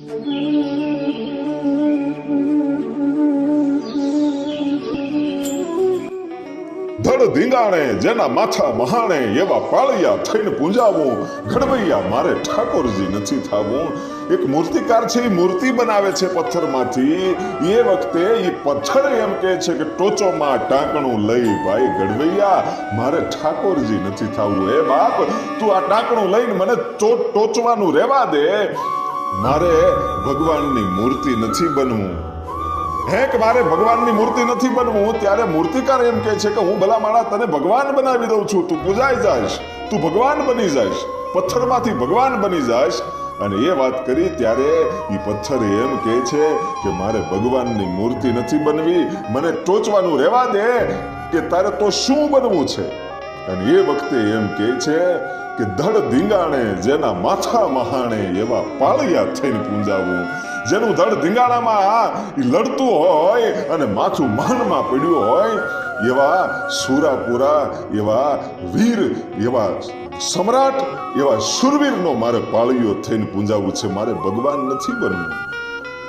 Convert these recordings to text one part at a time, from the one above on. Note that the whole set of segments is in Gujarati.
ધડ ધીંગાણે જેના માથા મહાણે એવા પાળિયા થઈને પૂંજાવું ઘડવૈયા મારે ઠાકોરજી નથી થાવું. એક મૂર્તિકાર છે, એ મૂર્તિ બનાવે છે પથ્થરમાંથી. એ વખતે એ પથ્થર એમ કહે છે કે ટોચોમાં ટાંકણું લઈ ભાઈ ઘડવૈયા મારે ઠાકોરજી નથી થાવું. એ બાપ તું આ ટાંકણું લઈને મને ટોચવાનું રહેવા દે. મારે ભગવાનની મૂર્તિ નથી બનવું. હે કે મારે ભગવાનની મૂર્તિ નથી બનવું. ત્યારે મૂર્તિકાર એમ કહે છે કે હું ભલા માણા તને ભગવાન બનાવી દઉં છું, તું પૂજાઈ જાઈશ, તું ભગવાન બની જાઈશ, પથ્થરમાંથી ભગવાન બની જાઈશ. અને એ વાત કરી ત્યારે એ પથ્થર એમ કહે છે કે મારે ભગવાનની મૂર્તિ નથી બનવી, મને ટોચવાનું રહેવા દે કે તારે તો શું બનવું છે. અને એ વખતે એમ કહે છે કે ધડ ધીંગાણે જેના માથા મહાણે એવા પાળિયા થઈને પૂંજાવું. જેનું ધડ ધીંગાણામાં લડતું હોય અને માથું મહાનમાં પડ્યું હોય એવા સુરાપુરા, એવા વીર, એવા સમ્રાટ, એવા શુરવીરનો મારે પાળિયો થઈને પૂંજાવું છે, મારે ભગવાન નથી બનવું.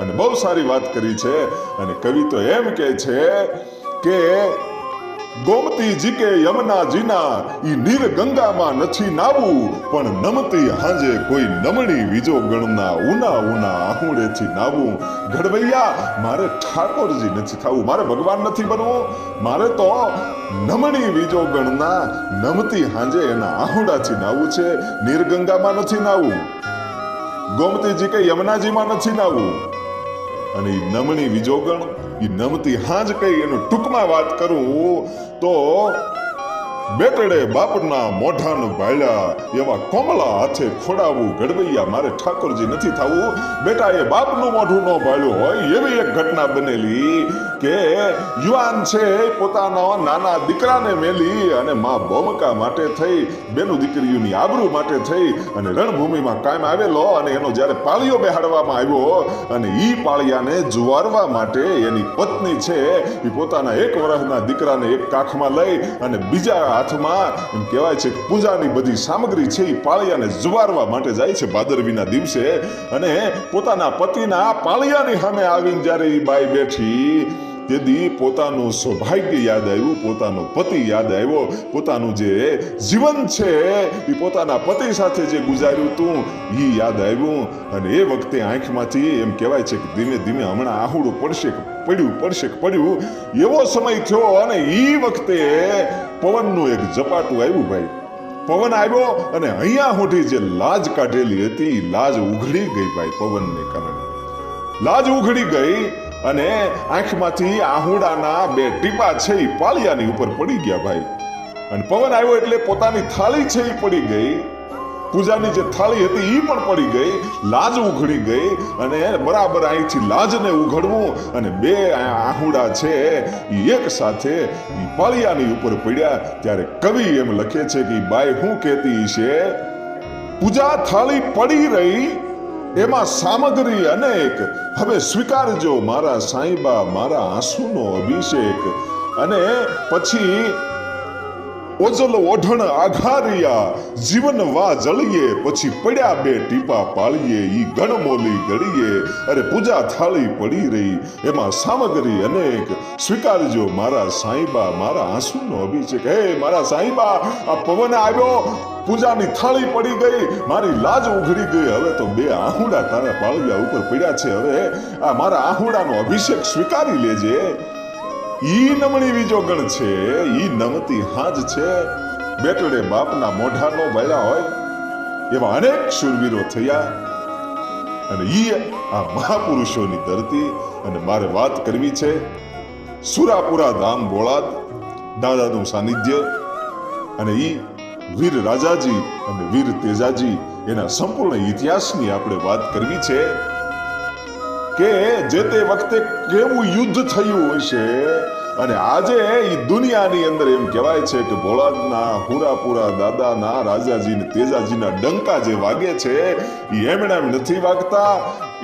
અને બહુ સારી વાત કરી છે. અને કવિ તો એમ કહે છે કે ગોમતીજી કે યમુનાજીના ઈ નીર ગંગામાં નથી નાવું, પણ નમતી હાંજે કોઈ નમણી વીજો ગણના ઉના ઉના આહુડેથી નાવું. ઘડવૈયા મારે ઠાકોરજી નથી થવું, મારે ભગવાન નથી બનવું, મારે તો નમણી વીજો ગણના નમતી હાંજે એના આહુડાથી નાવું છે. નીર ગંગામાં નથી નાવું, ગોમતીજી કે યમુનાજીમાં નથી નાવું. અને ઈ નમણી વિજોગણ, ઈ નમતી હાંજ કઈ એનું ટૂંકમાં વાત કરું તો બેટડે બાપના મોઢાનું ભાળ્યા એવા કોમળા હાથે ખોડાવું. ઘડવૈયા મારે ઠાકોરજી નથી થવું. બેટા એ બાપનું મોઢું ન ભાળ્યું હોય એવી એક ઘટના બનેલી કે યુવાન છે પોતાના નાના દીકરાને મેલી અને મા ભોમકા માટે થઈ, બેનું દીકરીઓની આબરૂ માટે થઈ અને રણભૂમિમાં કાયમ આવેલો. અને એનો જ્યારે પાળિયો બેહાડવામાં આવ્યો અને ઈ પાળિયાને જુવારવા માટે એની પત્ની છે એ પોતાના 1 વર્ષના દીકરાને એક કાખમાં લઈ અને બીજા હાથમાં એમ કહેવાય છે પૂજાની બધી સામગ્રી છે એ પાળિયાને જુવારવા માટે જાય છે ભાદરવીના દિવસે. અને પોતાના પતિના પાળિયાની સામે આવીને જ્યારે એ બાઈ બેઠી તેથી પોતાનું સૌભાગ્ય યાદ આવ્યું, પોતાનો પતિ યાદ આવ્યો, પોતાનું જે જીવન છે એ પોતાના પતિ સાથે જે ગુજાર્યું હતું એ યાદ આવ્યું. અને એ વખતે આંખમાંથી એમ કહેવાય છે કે ધીમે ધીમે હમણાં આહુડું પડશે એવો સમય થયો. અને એ વખતે પવનનું એક ઝપાટું આવ્યું ભાઈ. પવન આવ્યો અને અહીંયા હોઠી જે લાજ કાઢેલી હતી એ લાજ ઉઘડી ગઈ ભાઈ. પવનને કારણે લાજ ઉઘડી ગઈ અને આંખમાંથી આહુડાના 2 ટીપા છે એ પાળિયાની ઉપર પડી ગયા ભાઈ. અને પવન આવ્યો એટલે પોતાની થાળી છે એ પડી ગઈ, પૂજાની જે થાળી હતી એ પણ પડી ગઈ, લાજ ઉઘડી ગઈ. અને બરાબર અહીંથી લાજને ઉઘડવું અને 2 આહુડા છે એ એક સાથે એ પાળિયાની ઉપર પડ્યા. ત્યારે કવિ એમ લખે છે કે બાઈ શું કહેતી છે, પૂજા થાળી પડી રહી એમાં સામગ્રી અનેક, હવે સ્વીકારજો મારા સાંઈબા મારા આંસુનો અભિષેક. અને પછી ઓજલ ઓઢણ આઘારિયા જીવન વા જળીએ, પછી પડ્યા 2 ટીપા પાળીએ ઈ ગણમોલી ગળીએ. અરે પૂજા થાળી પડી રહી એમાં સામગ્રી અનેક, સ્વીકારજો મારા સાંઈબા મારા આંસુનો અભિષેક. હે મારા સાંઈબા આ પવન આવ્યો, પૂજાની થાળી પડી ગઈ, મારી લાજ ઉઘડી ગઈ, હવે તો 2 આહુડા તારા પાળિયા ઉપર પડ્યા છે, હવે આ મારા આહુડાનો અભિષેક સ્વીકારી લેજે. ઈ નમણી વિજોગણ છે, ઈ નમતી હાજ છે. બેટડે બાપના મોઢાનો ભાળ્યા હોય એવા અનેક શૂરવીરો થયા. અને ઈ આ મહાપુરુષોની ધરતી. અને મારે વાત કરવી છે સુરાપુરા ધામ બોળાદ દાદાનું સાનિધ્ય. અને ઈ વીર રાજાજી અને વીર તેજાજી એના સંપૂર્ણ ઇતિહાસની આપણે વાત કરવી છે કે જે તે વખતે કેવું યુદ્ધ થયું હશે અને આજે એ દુનિયાની અંદર એમ કહેવાય છે કે ભોળાદના હુરાપુરા દાદાના રાજાજી ને તેજાજીના ડંકા જે વાગે છે એ એમણે એમ નથી વાગતા.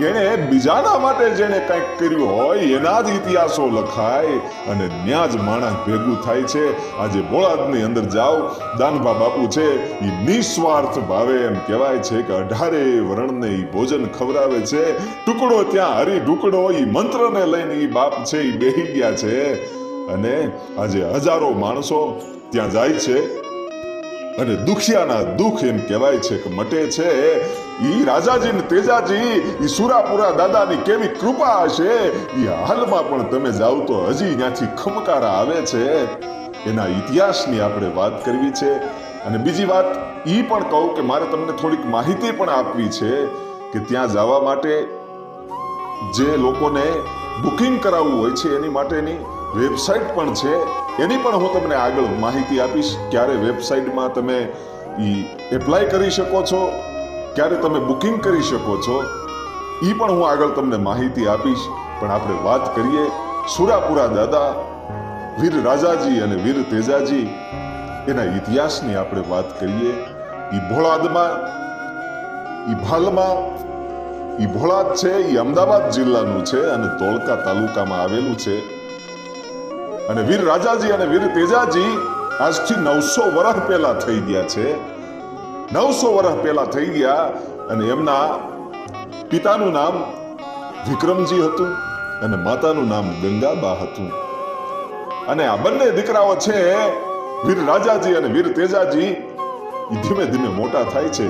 એને બીજાના માટે જેને કંઈક કર્યું હોય એના જ ઇતિહાસો લખાય અને ન્યા જ માણસ ભેગું થાય છે. આજે બોળાદની અંદર જાઓ, દાનભા બાપુ છે એ નિસ્વાર્થ ભાવે એમ કહેવાય છે કે 18 વર્ણને એ ભોજન ખવડાવે છે. ટુકડો ત્યાં હરી ઢુકડો એ મંત્રને લઈને એ બાપ છે એ બેહી ગયા છે અને આજે હજારો માણસો ત્યાં જાય છે અને દુખિયાના દુઃખ એમ કહેવાય છે કે મટે છે. ઈ રાજાજી ને તેજાજી ઈ સુરાપુરા દાદાની કેવી કૃપા હશે. ઈ હાલમાં પણ તમે જાઓ તો હજી ત્યાંથી ખમકારા આવે છે. એના ઇતિહાસની આપણે વાત કરવી છે. અને બીજી વાત ઈ પણ કહું કે મારે તમને થોડીક માહિતી પણ આપવી છે કે ત્યાં જવા માટે જે લોકોને બુકિંગ કરાવવું હોય છે એની માટેની વેબસાઇટ પણ છે. એની પણ હું તમને આગળ માહિતી આપીશ. ક્યારે વેબસાઇટમાં તમે એપ્લાય કરી શકો છો, ક્યારે તમે બુકિંગ કરી શકો છો, એ પણ હું આગળ તમને માહિતી આપીશ. પણ આપણે વાત કરીએ સુરાપુરા દાદા, વીર રાજાજી અને વીર તેજાજી એના ઇતિહાસની આપણે વાત કરીએ. ઈ ભોળાદમાં, ઈ ભાલમાં, ઈ ભોળાદ છે એ અમદાવાદ જિલ્લાનું છે અને ધોળકા તાલુકામાં આવેલું છે. અને વીર રાજાજી અને વીર તેજાજી આજથી 900 વર્ષ પહેલા થઈ ગયા છે. 900 વર્ષ પહેલા થઈ ગયા. અને એમના પિતાનું નામ વિક્રમજી હતું અને માતાનું નામ ગંગાબા હતું. અને આ બંને દીકરાઓ છે વીર રાજાજી અને વીર તેજાજી ધીમે ધીમે મોટા થાય છે.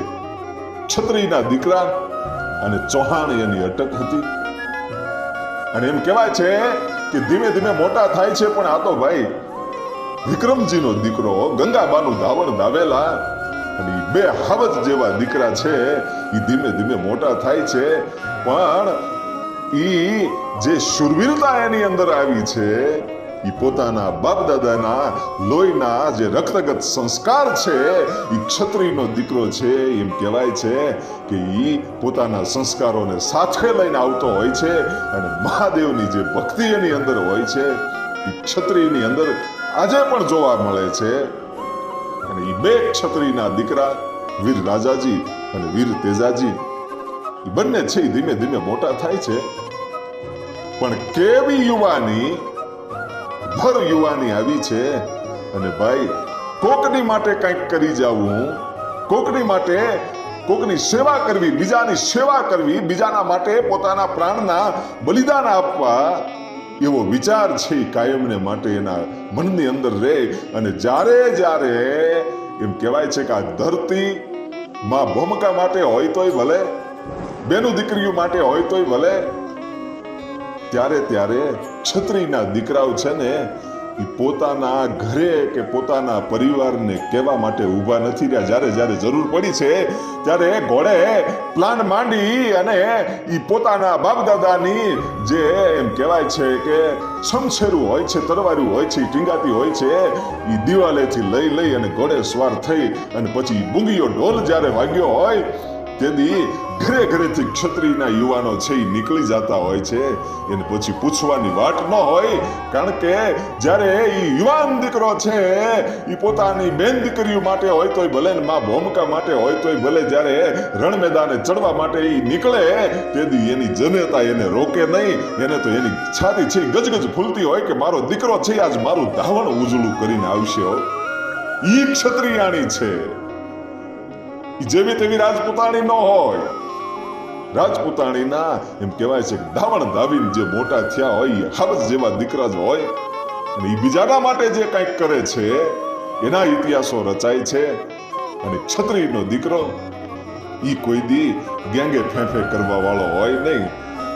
ક્ષત્રિયના દીકરા અને ચૌહાણ એની અટક હતી. અને એમ કહેવાય છે કે ધીમે ધીમે મોટા થાય છે. પણ આ તો ભાઈ વિક્રમજીનો દીકરો ગંગાબાનું ધાવણ દાવેલા અને બે હાવજ જેવા દીકરા છે એ ધીમે ધીમે મોટા થાય છે. પણ ઈ જે શૂરવીરતા એની અંદર આવી છે ઈ પોતાના બાપ દાદાના લોહીના જે રક્તગત સંસ્કાર છે ઈ ક્ષત્રિયનો દીકરો છે. એમ કહેવાય છે કે ઈ પોતાના સંસ્કારોને સાથે લઈને આવતો હોય છે. અને મહાદેવની જે ભક્તિ એની અંદર હોય છે ઈ ક્ષત્રિયની અંદર આજે પણ જોવા મળે છે. અને ઈ બે ક્ષત્રિયના દીકરા વીર રાજાજી અને વીર તેજાજી ઈ બંને છે ઈ ધીમે ધીમે મોટા થાય છે. પણ કેવી યુવાની, ભર યુવાની આવી છે. અને ભાઈ કોકની માટે કંઈક કરી જાવું, કોકની માટે કોકની સેવા કરવી, બીજાની સેવા કરવી, બીજાના માટે પોતાના પ્રાણના બલિદાન આપવા, એવો વિચાર છે કાયમને માટે એના મનની અંદર રહે. અને જ્યારે જ્યારે એમ કહેવાય છે કે આ ધરતી માં ભૂમિકા માટે હોય તોય ભલે, બેનું દીકરીઓ માટે હોય તોય ભલે, ત્યારે ત્યારે ક્ષત્રિયના દીકરાઓ છે ને એ પોતાના ઘરે કે પોતાના પરિવારને કહેવા માટે ઊભા નથી રહ્યા. જ્યારે જ્યારે જરૂર પડી છે ત્યારે ઘોડે પ્લાન માંડી અને એ પોતાના બાપ દાદાની જે એમ કહેવાય છે કે શમશેરું હોય છે, તરવારું હોય છે, ટીંગાતી હોય છે, એ દિવાલેથી લઈ અને ઘોડે સવાર થઈ અને પછી બુંગીયો ઢોલ જ્યારે વાગ્યો હોય તેથી ઘરે ઘરેથી ક્ષત્રિયના યુવાનો છે એ નીકળી જતા હોય છે. એને પછી પૂછવાની વાત ન હોય. કારણ કે જ્યારે એ યુવાન દીકરો છે એ પોતાની બેન દીકરીઓ માટે હોય તોય ભલે ને મા ભૂમિકા માટે હોય તોય ભલે, જ્યારે રણ મેદાને ચડવા માટે એ નીકળે તેથી એની જનતા એને રોકે નહીં. એને તો એની છાતી છે ગજગજ ફૂલતી હોય કે મારો દીકરો છે આજ મારું ધાવણ ઉજળું કરીને આવશે. ઈ ક્ષત્રિયાણી છે. જેવી તેવી રાજપૂતાણી ન હોય. રાજપૂતાણીના એમ કહેવાય છે કે ધાવણ ધાવીને જે મોટા થયા હોય હાવજ જેવા દીકરા જ હોય. અને એ બીજાના માટે જે કંઈક કરે છે એના ઇતિહાસો રચાય છે. અને ક્ષત્રિયનો દીકરો ઈ કોઈ દી ગેંગે ફેંફે કરવા વાળો હોય નહીં.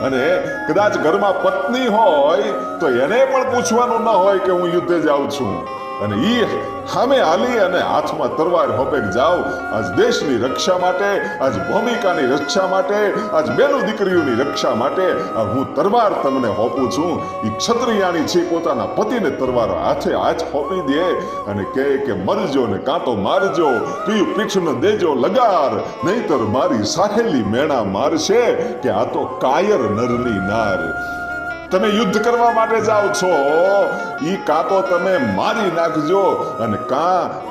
અને કદાચ ઘરમાં પત્ની હોય તો એને પણ પૂછવાનું ન હોય કે હું યુદ્ધે જાઉં છું. અને ઈ સામે હાલી અને હાથમાં તરવાર હોપેક જાઓ આજ દેશની રક્ષા માટે, આજ ભૂમિકાની રક્ષા માટે, આજ બેનું દીકરીઓની રક્ષા માટે હું તરવાર તમને હોપું છું. એ ક્ષત્રિયાણી છે પોતાના પતિને તરવાર હાથે હાથ હોપી દે અને કહે કે મરજો ને કાં તો મારજો, પીયું પીઠને દેજો લગાર, નહીતર મારી સાહેલી મેણા મારશે કે આ તો કાયર નરની નાર. તમે યુદ્ધ કરવા માટે જાઓ છો, ઈ કાં તો તમે મારી નાખજો અને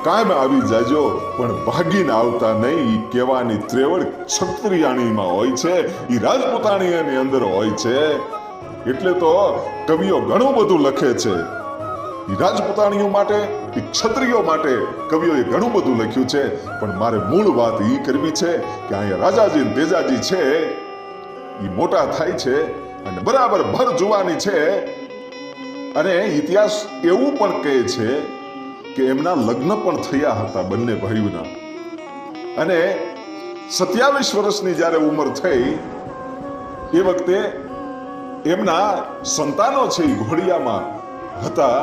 કામ આવી જાજો, પણ ભાગીને આવતા નહીં. ઈ કહેવાની ત્રેવડ ક્ષત્રિયાણીમાં હોય છે, ઈ રાજપૂતાણીની અંદર હોય છે. એટલે તો કવિઓ ઘણું બધું લખે છે. ઈ રાજપૂતાણીઓ માટે, ઈ ક્ષત્રિયો માટે કવિઓએ ઘણું બધું લખ્યું છે. પણ મારે મૂળ વાત ઈ કરવી છે કે અહીંયા રાજાજી ને તેજાજી છે, ઈ મોટા થાય છે અને બરાબર ભર જુવાની છે. અને ઇતિહાસ એવું પણ કહે છે કે એમના લગ્ન પણ થયા હતા બંને ભાઈઓના. અને 27 વર્ષની જ્યારે ઉંમર થઈ એ વખતે એમના સંતાનો છે એ ઘોડિયામાં હતા,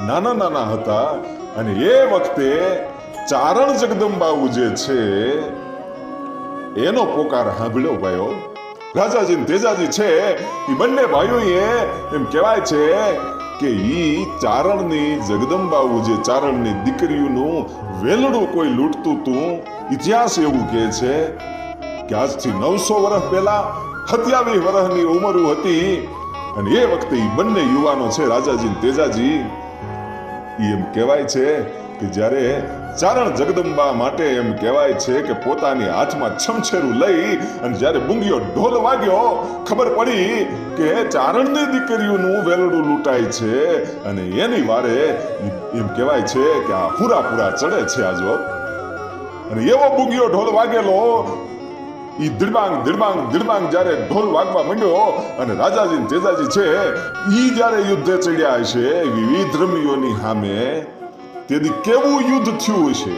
નાના હતા. અને એ વખતે ચારણ જગદંબાઉ જે છે એનો પોકાર સાંભળ્યો ભાઈઓ. રાજાજી ને તેજાજી છે એ બંને ભાઈઓએ એમ કહેવાય છે કે ઈ ચારણની જગદંબાઉ જે ચારણની દીકરીઓનું વેલડું કોઈ લૂંટતું હતું. ઇતિહાસ એવું કહે છે કે આજથી 900 વર્ષ પહેલા 27 વર્ષની ઉંમર હતી. અને એ વખતે ઈ બંને યુવાનો છે રાજાજી ને તેજાજી, એમ કહેવાય છે કે જ્યારે ચારણ જગદંબા માટે એમ કહેવાય છે કે પોતાની હાથમાં છમછેરું લઈ અને જ્યારે બુંગીયો ઢોલ વાગ્યો, ખબર પડી કે ચારણની દીકરીઓનું વેલડું લૂંટાય છે. અને એની વારે એમ કહેવાય છે કે આ પૂરા ચડે છે આજો. અને એવો બુંગીયો ઢોલ વાગેલો, ઈ દિડબાંગ જ્યારે ઢોલ વાગવા માંડ્યો અને રાજાજી ને તેજાજી છે ઈ જ્યારે યુદ્ધે ચડ્યા હશે વિવિધ રમીઓની સામે, તેથી કેવું યુદ્ધ થયું હશે.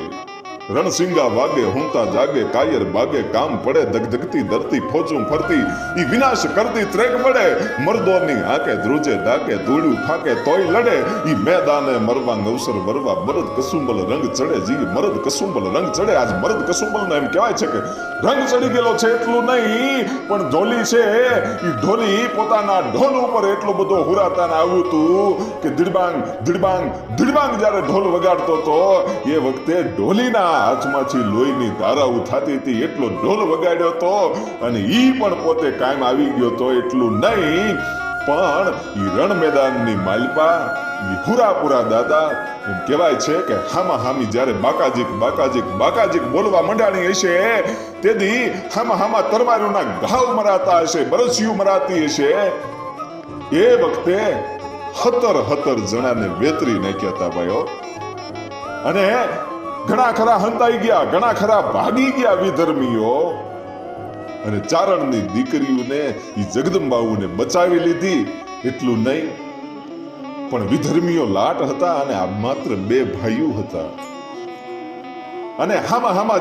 રણસિંગા વાગે, હુંતા જાગે, કાયર બાગે, કામ પડે, ધગધગતી ધરતી, ફોજું ફરતી, ઈ વિનાશ કરતી ત્રેક મળે. મર્દોની હાકે ધ્રુજે ડાકે, ધૂળ્યું ફાકે તોય લડે. ઈ મેદાને મરવા અવસર વરવા, મરદ કસુંબલ રંગ ચડે. જી મરદ કસુંબલ રંગ ચડે. આજ મરદ કસુંબલ એમ કહેવાય છે કે રંગ ચડી ગયેલો છે. એટલું નહીં પણ ઢોલી છે ઈ ઢોલી પોતાના ઢોલ ઉપર એટલો બધો હુરાતાને આવ્યું હતું કે દિડબાંગ જ્યારે ઢોલ વગાડતો હતો એ વખતે ઢોલીના હાથમાંથી લોહીની ધારાઓ થતી હતી. એટલો ઢોલ વગાડ્યો હતો અને ઈ પણ પોતે કાયમ આવી ગયો તો. એટલું નહીં પણ ઈ રણ મેદાનની માલપા ઈ હુરાપુરા દાદા એમ કહેવાય છે કે હામી જ્યારે બાકાજીક બોલવા મંડાણી હશે તેથી હામા તરવારોના ઘાવ મરાતા હશે, બરસિયું મરાતી હશે. એ વખતે 17 જણાને વેતરી નાખ્યા હતા ભાઈઓ. અને ઘણા ખરા હંતાઈ ગયા, ઘણા ખરા ભાગી ગયા વિધર્મીઓ. અને ચારણની દીકરીઓને ઈ જગદંબાઓને બચાવી લીધી. એટલું નહીં પણ વિધર્મીઓ લાટ હતા અને આ માત્ર 2 ભાઈઓ હતા. અને હામા